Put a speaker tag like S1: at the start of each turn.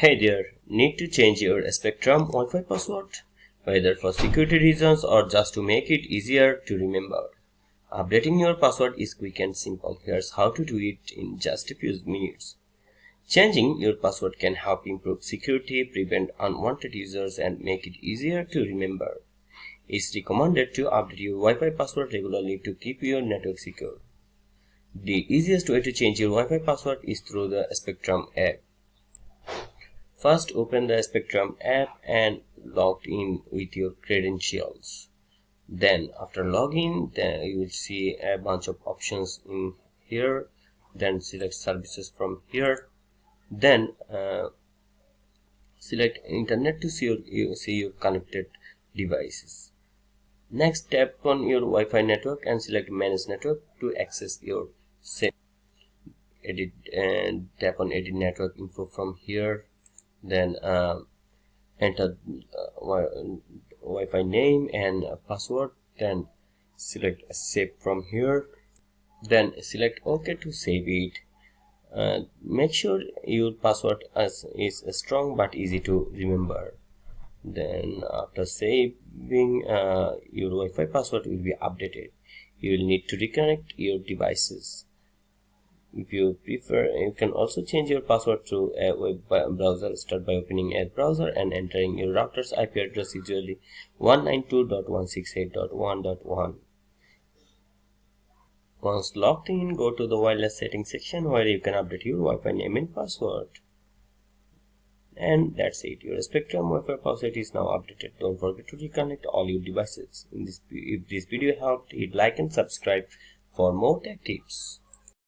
S1: Hey there, need to change your Spectrum Wi-Fi password? Whether for security reasons or just to make it easier to remember. Updating your password is quick and simple. Here's how to do it in just a few minutes. Changing your password can help improve security, prevent unwanted users, and make it easier to remember. It's recommended to update your Wi-Fi password regularly to keep your network secure. The easiest way to change your Wi-Fi password is through the Spectrum app. First, open the Spectrum app and log in with your credentials. Then, after login, you will see a bunch of options in here. Then select services from here. Then select internet to see your connected devices. Next, tap on your Wi-Fi network and select manage network to access your same. Edit and tap on edit network info from here. Then enter Wi-Fi name and password. Then select save from here. Then select OK to save it. Make sure your password is strong but easy to remember. Then after saving, your Wi-Fi password will be updated. You will need to reconnect your devices. If you prefer, you can also change your password through a web browser. Start by opening a browser and entering your router's IP address, usually 192.168.1.1. Once logged in, go to the wireless settings section where you can update your Wi-Fi name and password. And that's it. Your Spectrum Wi-Fi password is now updated. Don't forget to reconnect all your devices. If this video helped, hit like and subscribe for more tech tips.